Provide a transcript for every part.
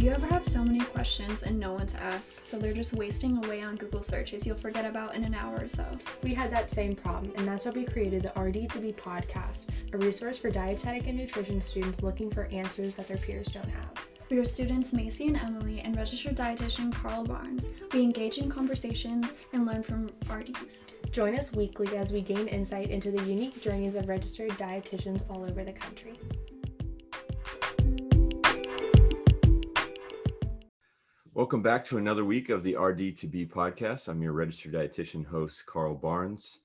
Do you ever have so many questions and no one to ask, so they're just wasting away on Google searches you'll forget about in an hour or so? We had that same problem, and that's why we created the RD2BE podcast, a resource for dietetic and nutrition students looking for answers that their peers don't have. We are students Macy and Emily and registered dietitian Carl Barnes. We engage in conversations and learn from RDs. Join us weekly as we gain insight into the unique journeys of registered dietitians all over the country. Welcome back to another week of the RD2BE podcast. I'm your registered dietitian host, Carl Barnes.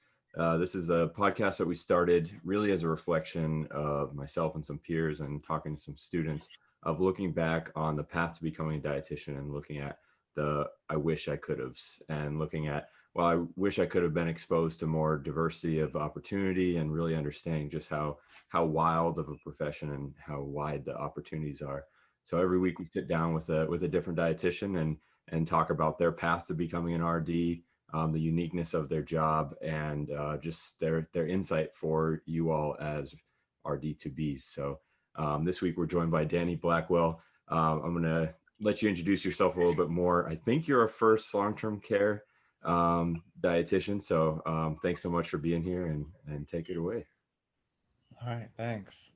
This is a podcast that we started really as a reflection of myself and some peers and talking to some students of looking back on the path to becoming a dietitian and looking at the I wish I could have, and looking at, well, I wish I could have been exposed to more diversity of opportunity and really understanding just how wild of a profession and how wide the opportunities are. So every week we sit down with a different dietitian and talk about their path to becoming an RD, the uniqueness of their job, and just their insight for you all as RD2Bs. So this week we're joined by Danny Blackwell. I'm going to let you introduce yourself a little bit more. I think you're our first long-term care dietitian. So thanks so much for being here and take it away. All right, thanks.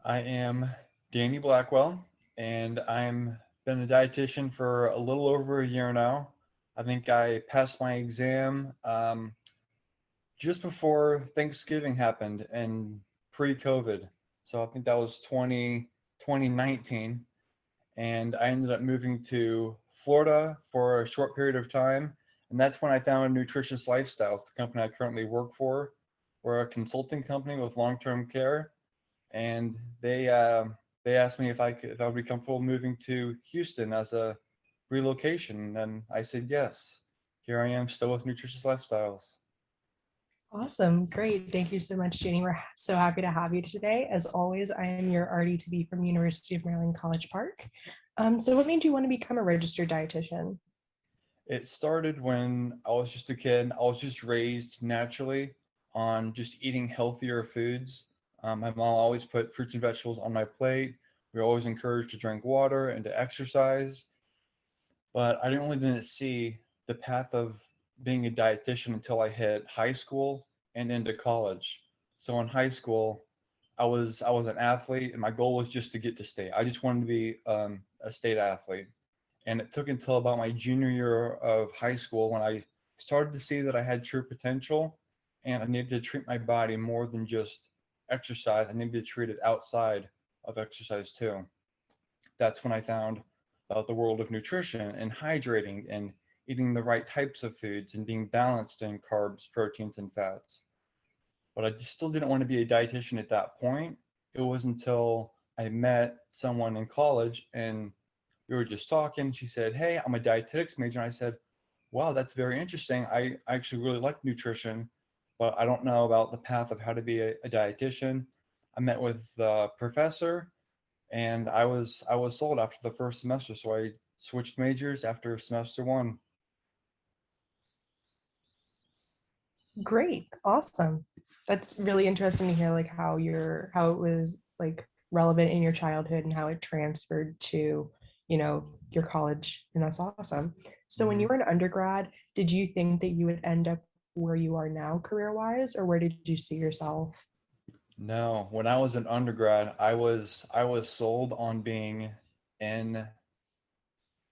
I am Danny Blackwell, and I'm been a dietitian for a little over a year now. I think I passed my exam just before Thanksgiving happened and pre-COVID. So I think that was 2019. And I ended up moving to Florida for a short period of time. And that's when I founded Nutritious Lifestyles, the company I currently work for. We're a consulting company with long-term care. And they asked me if I would be comfortable moving to Houston as a relocation, and I said yes. Here I am, still with Nutritious Lifestyles. Awesome. Great. Thank you so much, Jenny. We're so happy to have you today. As always, I am your RD2BE from University of Maryland, College Park. So what made you want to become a registered dietitian? It started when I was just a kid. I was just raised naturally on just eating healthier foods. My mom always put fruits and vegetables on my plate. We were always encouraged to drink water and to exercise. But I didn't see the path of being a dietitian until I hit high school and into college. So in high school, I was an athlete, and my goal was just to get to state. I just wanted to be a state athlete. And it took until about my junior year of high school when I started to see that I had true potential, and I needed to treat my body more than just exercise. I needed to treat it outside of exercise too. That's when I found about the world of nutrition and hydrating and eating the right types of foods and being balanced in carbs, proteins, and fats. But I still didn't want to be a dietitian at that point. It was until I met someone in college and we were just talking. She said, "Hey, I'm a dietetics major." And I said, "Wow, that's very interesting. I actually really like nutrition, but I don't know about the path of how to be a dietitian." I met with the professor, and I was sold after the first semester. So I switched majors after semester one. Great. Awesome. That's really interesting to hear, like how it was like relevant in your childhood and how it transferred to, your college. And that's awesome. So when you were an undergrad, did you think that you would end up where you are now career-wise, or where did you see yourself? No, when I was an undergrad, I was sold on being in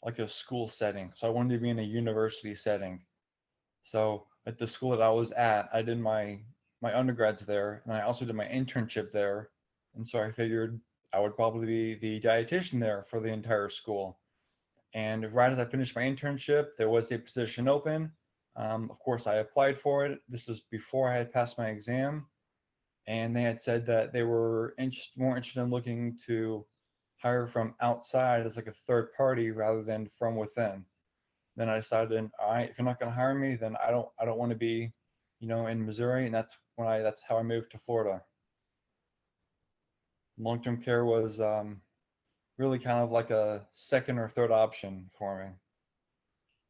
like a school setting. So I wanted to be in a university setting. So at the school that I was at, I did my undergrads there, and I also did my internship there. And so I figured I would probably be the dietitian there for the entire school. And right as I finished my internship, there was a position open. Of course, I applied for it. This was before I had passed my exam. And they had said that they were more interested in looking to hire from outside as like a third party rather than from within. Then I decided, all right, if you're not going to hire me, then I don't want to be, in Missouri. And that's how I moved to Florida. Long-term care was really kind of like a second or third option for me.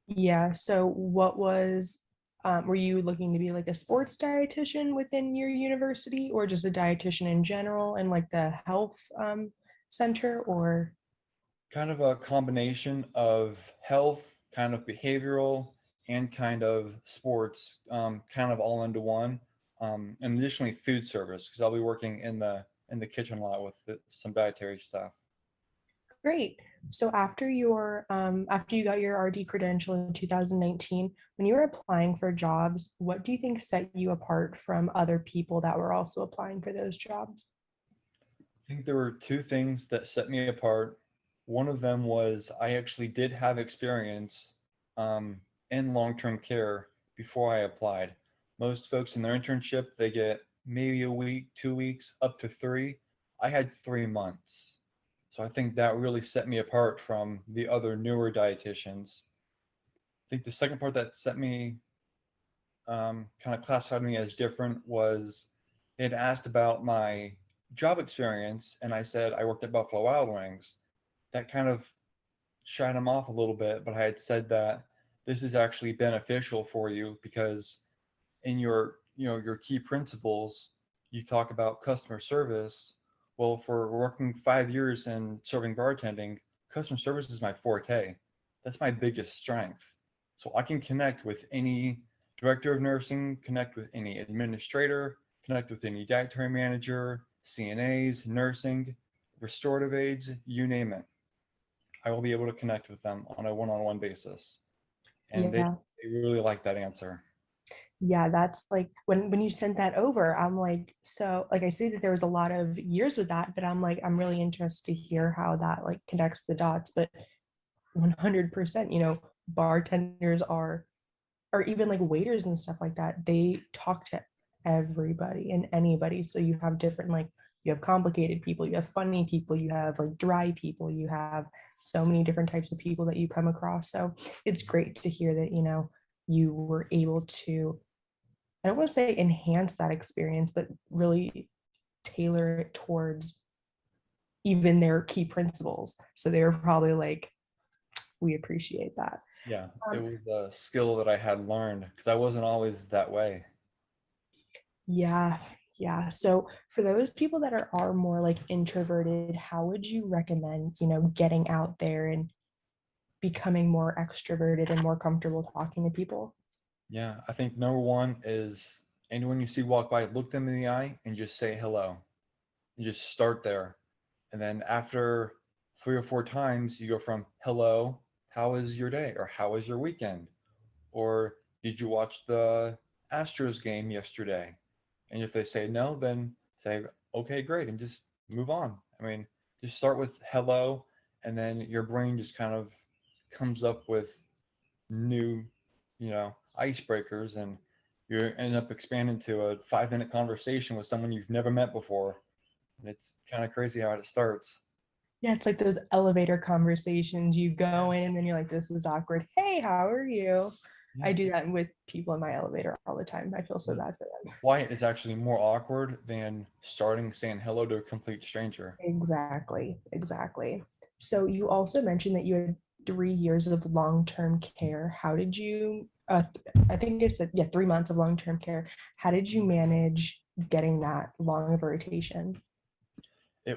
Yeah. So what were you looking to be like a sports dietitian within your university, or just a dietitian in general and like the health center, or? kind of a combination of health, kind of behavioral, and kind of sports, kind of all into one. And additionally, food service, because I'll be working in the kitchen a lot with some dietary stuff. Great. So after you got your RD credential in 2019, when you were applying for jobs, what do you think set you apart from other people that were also applying for those jobs? I think there were two things that set me apart. One of them was I actually did have experience um, in long-term care before I applied. Most folks in their internship, they get maybe a week, 2 weeks, up to three. I had 3 months. So I think that really set me apart from the other newer dietitians. I think the second part that set me, kind of classified me as different was they had asked about my job experience, and I said I worked at Buffalo Wild Wings. That kind of shied them off a little bit, but I had said that this is actually beneficial for you because in your, your key principles, you talk about customer service. Well, for working 5 years in serving bartending, customer service is my forte. That's my biggest strength. So I can connect with any director of nursing, connect with any administrator, connect with any dietary manager, CNAs, nursing, restorative aides, you name it. I will be able to connect with them on a one-on-one basis. And Yeah. they really like that answer. Yeah, that's like when you sent that over, I'm like, so like I see that there was a lot of years with that, but I'm like, I'm really interested to hear how that like connects the dots. But 100%, bartenders are, or even like waiters and stuff like that, they talk to everybody and anybody. So you have different, like, you have complicated people, you have funny people, you have like dry people, you have so many different types of people that you come across. So it's great to hear that, you were able to, I don't want to say enhance that experience, but really tailor it towards even their key principles. So they were probably like, we appreciate that. Yeah, it Um, was a skill that I had learned because I wasn't always that way. yeah, yeah. So for those people that are more like introverted, how would you recommend, getting out there and becoming more extroverted and more comfortable talking to people? Yeah, I think number one is anyone you see walk by, look them in the eye and just say hello. You just start there. And then after 3 or 4 times, you go from hello, how was your day? Or how was your weekend? Or did you watch the Astros game yesterday? And if they say no, then say, okay, great, and just move on. I mean, just start with hello, and then your brain just kind of comes up with new, icebreakers, and you end up expanding to a 5 minute conversation with someone you've never met before. And it's kind of crazy how it starts. Yeah, it's like those elevator conversations. You go in and then you're like, this is awkward. Hey, how are you? I Yeah. do that with people in my elevator all the time. I feel so The bad for them. flight is actually more awkward than starting saying hello to a complete stranger. Exactly, exactly. So you also mentioned that you had 3 years of long-term care. How did you, I think it said, yeah, 3 months of long-term care. How did you manage getting that long of a rotation? I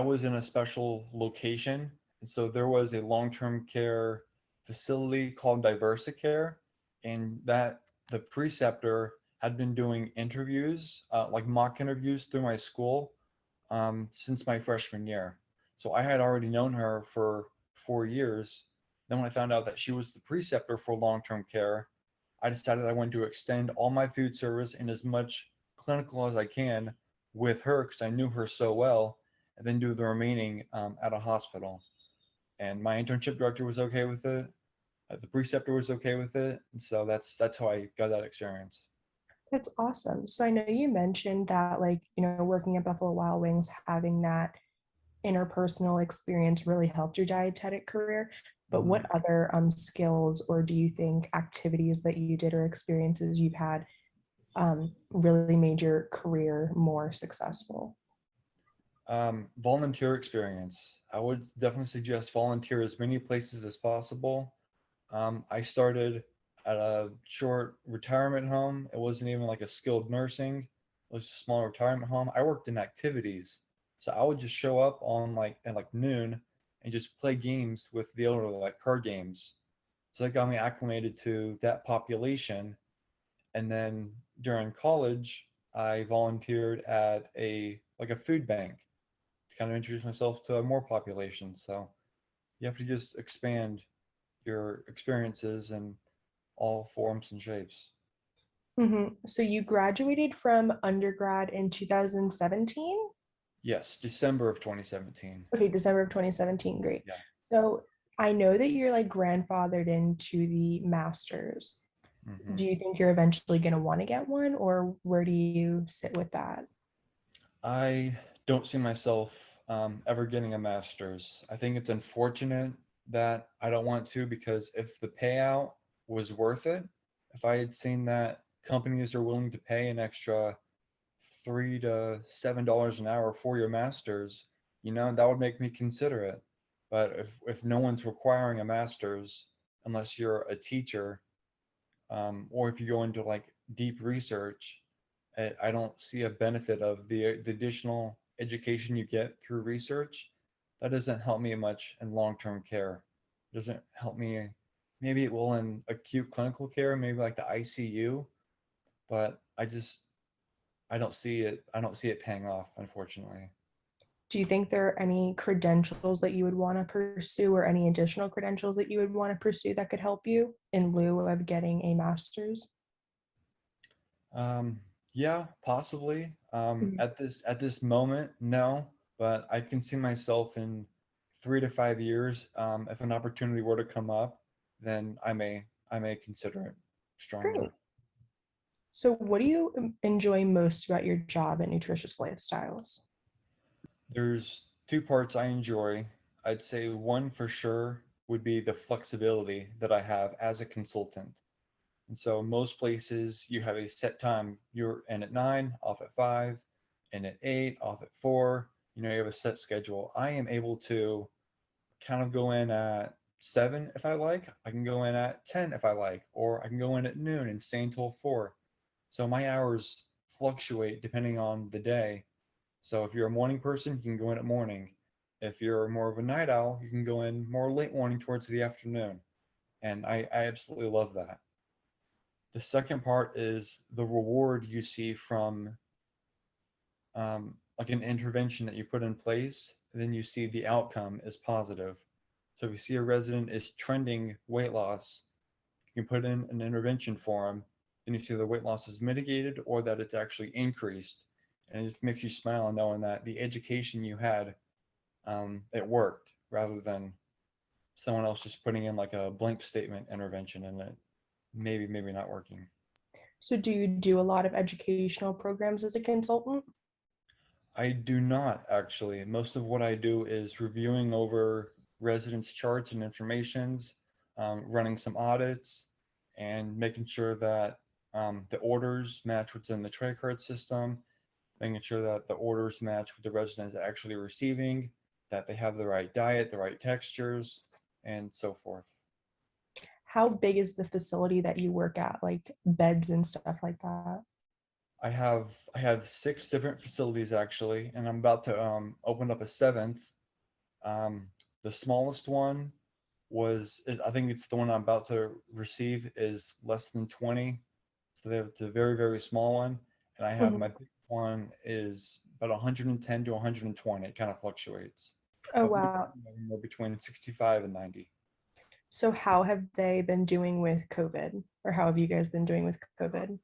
was in a special location. And so there was a long-term care facility called Diversicare, and that the preceptor had been doing interviews, like mock interviews through my school, since my freshman year. So I had already known her for 4 years. Then when I found out that she was the preceptor for long-term care, I decided I wanted to extend all my food service and as much clinical as I can with her because I knew her so well, and then do the remaining at a hospital. And my internship director was okay with it. The preceptor was okay with it, and so that's how I got that experience. That's awesome. So I know you mentioned that, like, working at Buffalo Wild Wings, having that interpersonal experience really helped your dietetic career. But Mhm. what other skills, or do you think activities that you did or experiences you've had really made your career more successful? Volunteer experience. I would definitely suggest volunteer as many places as possible. I started at a short retirement home. It wasn't even like a skilled nursing. It was a small retirement home. I worked in activities. So I would just show up on like at like noon and just play games with the elderly, like card games. So that got me acclimated to that population. And then during college, I volunteered at a food bank to kind of introduce myself to more population. So you have to just expand your experiences in all forms and shapes. So you graduated from undergrad in 2017? Yes, December of 2017. Okay, December of 2017. Great. Yeah. So I know that you're like grandfathered into the master's. hmm Do you think you're eventually going to want to get one, or where do you sit with that? I don't see myself ever getting a master's. I think it's unfortunate that I don't want to, because if the payout was worth it, if I had seen that companies are willing to pay an extra $3 to $7 an hour for your master's, that would make me consider it. But if no one's requiring a master's, unless you're a teacher, or if you go into like deep research, I don't see a benefit of the additional education you get through research. That doesn't help me much in long-term care. It doesn't help me. Maybe it will in acute clinical care, maybe like the ICU, but I don't see it paying off, unfortunately. Do you think there are any credentials that you would want to pursue, or any additional credentials that you would want to pursue that could help you in lieu of getting a master's? Yeah, possibly. Mhm. At this moment, no, but I can see myself in 3 to 5 years. If an opportunity were to come up, then I may consider it strongly. Great. So, what do you enjoy most about your job at Nutritious Lifestyles? There's two parts I enjoy. I'd say one for sure would be the flexibility that I have as a consultant. And so most places you have a set time. You're in at 9, off at 5, in at 8, off at 4. You have a set schedule. I am able to kind of go in at 7 if I like. I can go in at 10 if I like, or I can go in at noon and stay until 4. So my hours fluctuate depending on the day. So if you're a morning person, you can go in at morning. If you're more of a night owl, you can go in more late morning towards the afternoon. And I absolutely love that. The second part is the reward you see from like an intervention that you put in place, and then you see the outcome is positive. So if you see a resident is trending weight loss, you can put in an intervention for them, and you see the weight loss is mitigated or that it's actually increased. And it just makes you smile knowing that the education you had, it worked, rather than someone else just putting in like a blank statement intervention and it maybe not working. So, do you do a lot of educational programs as a consultant? I do not actually. Most of what I do is reviewing over residents' charts and informations, running some audits, and making sure that the orders match what's in the tray card system, making sure that the orders match what the resident is actually receiving, that they have the right diet, the right textures, and so forth. How big is the facility that you work at, like beds and stuff like that? I have 6 different facilities actually, and I'm about to open up a seventh. The smallest one I think it's the one I'm about to receive, is less than 20. So it's a very, very small one. And I have Mhm. my big one is about 110 to 120. It kind of fluctuates. Oh, But wow. we're between 65 and 90. So, how have they been doing with COVID? Or how have you guys been doing with COVID?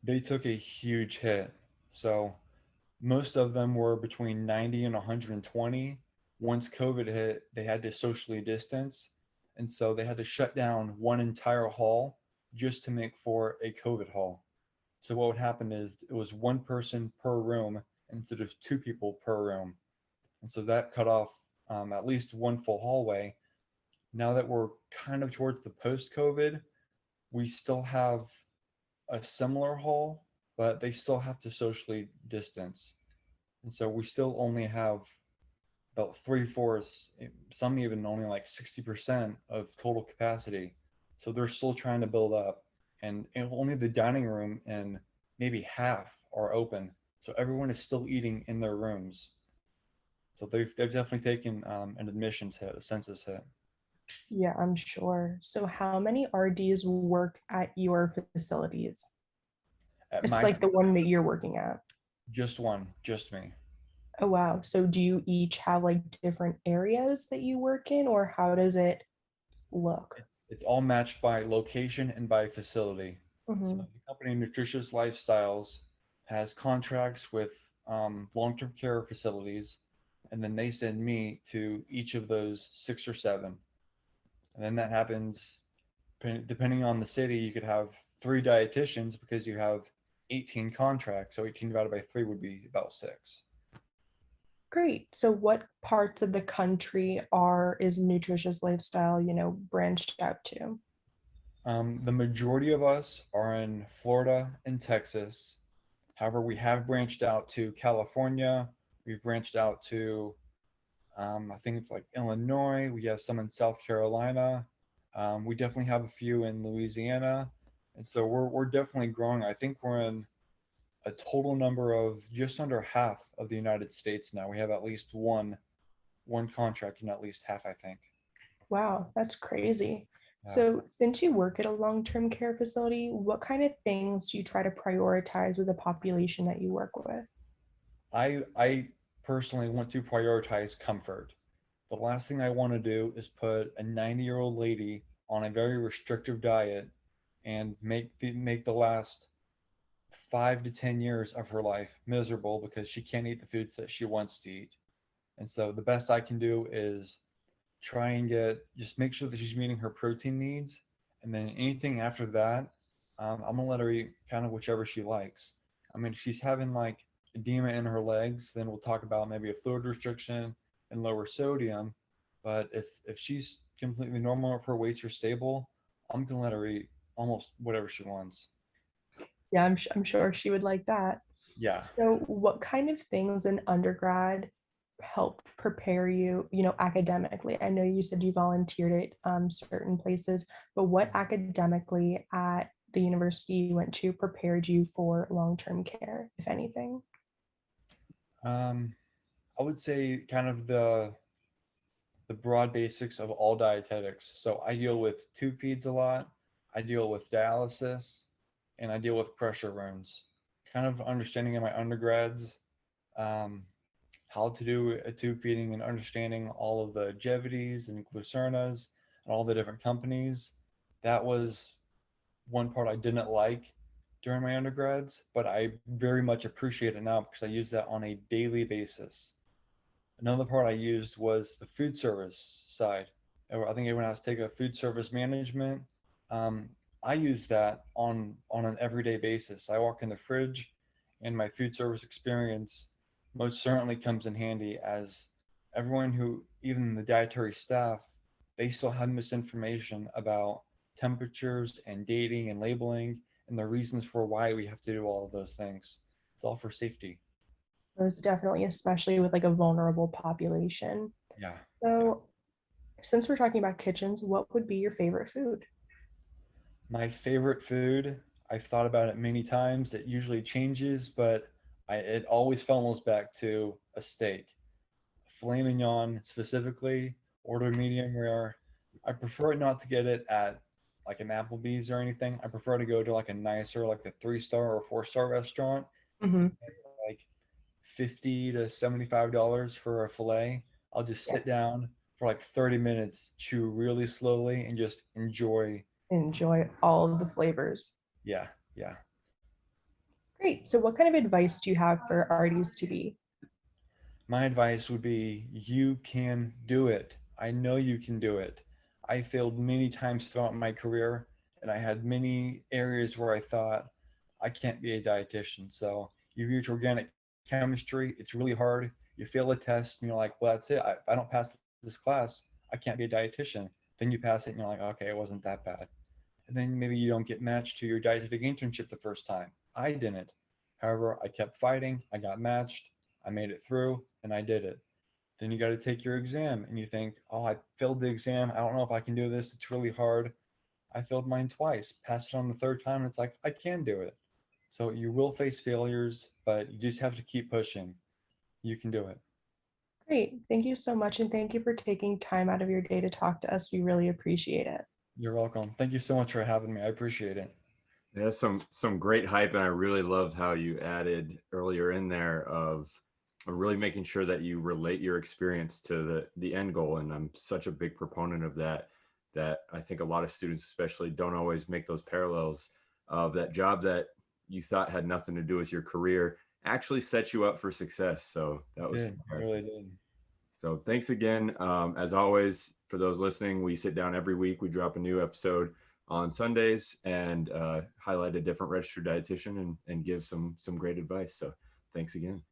They took a huge hit. So most of them were between 90 and 120. Once COVID hit, they had to socially distance. And so they had to shut down one entire hall just to make for a COVID hall. So what would happen is it was one person per room instead of 2 people per room. And so that cut off at least one full hallway. Now that we're kind of towards the post COVID, we still have a similar hall, but they still have to socially distance. And so we still only have about 3/4, some even only like 60% of total capacity. So they're still trying to build up, and only the dining room and maybe half are open. So everyone is still eating in their rooms. So they've definitely taken an admissions hit, a census hit. Yeah, I'm sure. So how many RDs work at your facilities? At It's my like the one that you're working at. just one, just me. Oh, wow. So do you each have like different areas that you work in, or how does it look? It's all matched by location and by facility. So Hmm. the company Nutritious Lifestyles has contracts with long-term care facilities, and then they send me to each of those six or seven. And then that happens depending on the city. You could have three dietitians because you have 18 contracts. So 18 divided by three would be about six. Great. So what parts of the country is nutritious lifestyle, branched out to? The majority of us are in Florida and Texas. However, we have branched out to California. We've branched out to, I think it's like Illinois. We have some in South Carolina. We definitely have a few in Louisiana. And so we're definitely growing. I think we're in a total number of just under half of the United States now. We have at least one contract in at least half, I think. Wow, that's crazy. Yeah. So since you work at a long-term care facility, what kind of things do you try to prioritize with the population that you work with? I personally want to prioritize comfort. The last thing I want to do is put a 90-year-old lady on a very restrictive diet and make the last 5 to 10 years of her life miserable because she can't eat the foods that she wants to eat. And so the best I can do is try and just make sure that she's meeting her protein needs, and then anything after that, I'm gonna let her eat kind of whichever she likes. I mean, if she's having like edema in her legs, then we'll talk about maybe a fluid restriction and lower sodium. But if she's completely normal, if her weights are stable, I'm gonna let her eat almost whatever she wants. Yeah, I'm sure she would like that. Yeah. So what kind of things in undergrad helped prepare you, academically? I know you said you volunteered at certain places, but what academically at the university you went to prepared you for long-term care, if anything? Um, I would say kind of the broad basics of all dietetics. So I deal with tube feeds a lot, I deal with dialysis, and I deal with pressure wounds. Kind of understanding in my undergrads um, how to do a tube feeding and understanding all of the Gevities and Glucernas and all the different companies. That was one part I didn't like during my undergrads, but I very much appreciate it now because I use that on a daily basis. Another part I used was the food service side. I think everyone has to take a food service management. Um, I use that on an everyday basis. I walk in the fridge, and my food service experience most certainly comes in handy as everyone who, even the dietary staff, they still have misinformation about temperatures and dating and labeling and the reasons for why we have to do all of those things. It's all for safety. Most definitely, especially with like a vulnerable population. Yeah. Yeah. So since we're talking about kitchens, what would be your favorite food? My favorite food, I've thought about it many times. It usually changes, but it always funnels back to a steak. Filet mignon specifically, order medium rare. I prefer not to get it at like an Applebee's or anything. I prefer to go to like a nicer, like a 3-star or 4-star restaurant, Hmm. like $50 to $75 for a filet. I'll just Yeah, sit down for like 30 minutes, chew really slowly, and just enjoy. enjoy all of the flavors. Yeah, yeah. Great. So what kind of advice do you have for RDs to be? My advice would be you can do it. I know you can do it. I failed many times throughout my career, and I had many areas where I thought I can't be a dietitian. So you reach organic chemistry, it's really hard. You fail a test, and you're like, well, that's it. If I don't pass this class, I can't be a dietitian. Then you pass it, and you're like, okay, it wasn't that bad. And then maybe you don't get matched to your dietetic internship the first time. I didn't. However, I kept fighting, I got matched, I made it through, and I did it. Then you got to take your exam and you think, oh, I failed the exam. I don't know if I can do this. It's really hard. I failed mine twice, passed it on the third time, and it's like, I can do it. So you will face failures, but you just have to keep pushing. You can do it. great. Thank you so much. And thank you for taking time out of your day to talk to us. We really appreciate it. You're welcome. Thank you so much for having me. I appreciate it. Yeah, some great hype, and I really loved how you added earlier in there of really making sure that you relate your experience to the end goal. And I'm such a big proponent of that. That I think a lot of students, especially, don't always make those parallels of that job that you thought had nothing to do with your career actually set you up for success. So that was Did. I fantastic. really did. So thanks again. As always, for those listening, we sit down every week. We drop a new episode on Sundays and highlight a different registered dietitian and give some great advice. So thanks again.